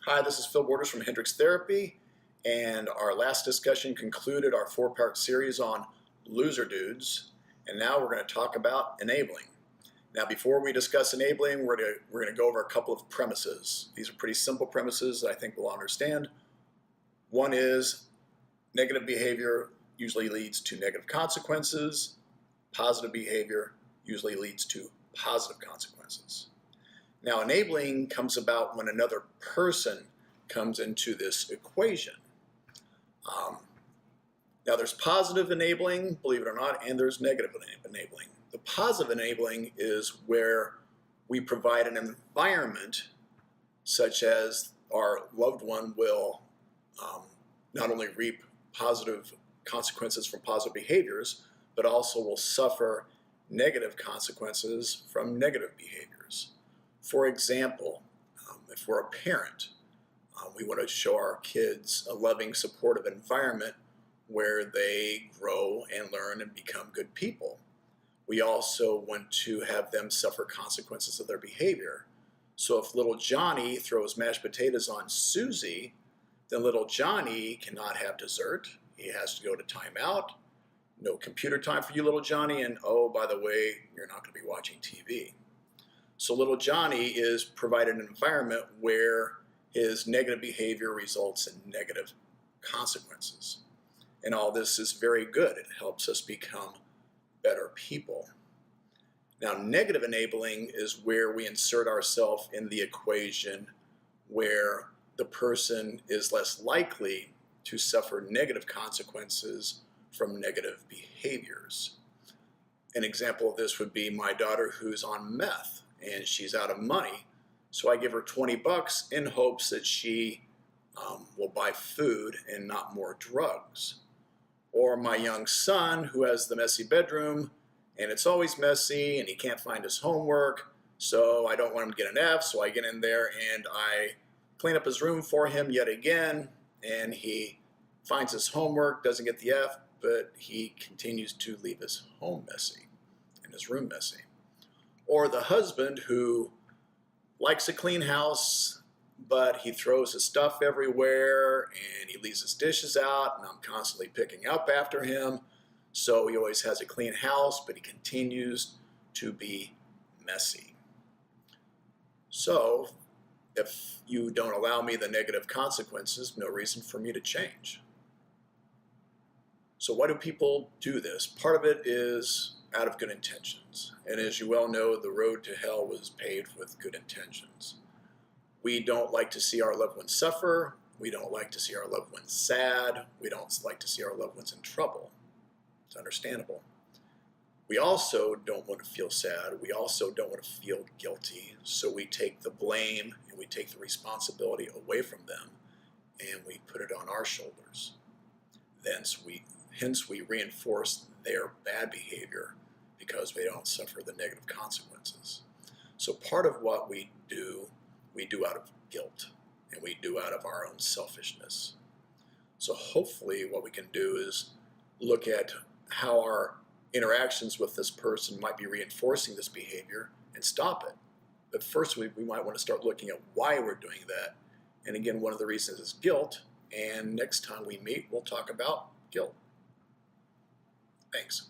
Hi, this is Phil Borders from Hendricks Therapy, and our last discussion concluded our four-part series on loser dudes, and now we're going to talk about enabling. Now, before we discuss enabling, we're going to go over a couple of premises. These are pretty simple premises that I think we'll understand. One is negative behavior usually leads to negative consequences. Positive behavior usually leads to positive consequences. Now, enabling comes about when another person comes into this equation. Now, there's positive enabling, believe it or not, and there's negative enabling. The positive enabling is where we provide an environment such as our loved one will not only reap positive consequences from positive behaviors, but also will suffer negative consequences from negative behaviors. For example, if we're a parent, we want to show our kids a loving, supportive environment where they grow and learn and become good people. We also want to have them suffer consequences of their behavior. So if little Johnny throws mashed potatoes on Susie, then little Johnny cannot have dessert. He has to go to timeout. No computer time for you, little Johnny, and oh, by the way, you're not going to be watching TV. So little Johnny is provided an environment where his negative behavior results in negative consequences. And all this is very good. It helps us become better people. Now, negative enabling is where we insert ourselves in the equation where the person is less likely to suffer negative consequences from negative behaviors. An example of this would be my daughter who's on meth and she's out of money. So I give her 20 bucks in hopes that she will buy food and not more drugs. Or my young son who has the messy bedroom and it's always messy and he can't find his homework. So I don't want him to get an F. So I get in there and I clean up his room for him yet again. And he finds his homework, doesn't get the F, but he continues to leave his home messy and his room messy. Or the husband who likes a clean house, but he throws his stuff everywhere and he leaves his dishes out and I'm constantly picking up after him. So he always has a clean house, but he continues to be messy. So if you don't allow me the negative consequences, no reason for me to change. So why do people do this? Part of it is out of good intentions. And as you well know, the road to hell was paved with good intentions. We don't like to see our loved ones suffer. We don't like to see our loved ones sad. We don't like to see our loved ones in trouble. It's understandable. We also don't want to feel sad. We also don't want to feel guilty. So we take the blame and we take the responsibility away from them and we put it on our shoulders. Hence we reinforce their bad behavior because they don't suffer the negative consequences. So part of what we do out of guilt and we do out of our own selfishness. So hopefully what we can do is look at how our interactions with this person might be reinforcing this behavior and stop it. But first we might want to start looking at why we're doing that. And again, one of the reasons is guilt. And next time we meet, we'll talk about guilt. Thanks.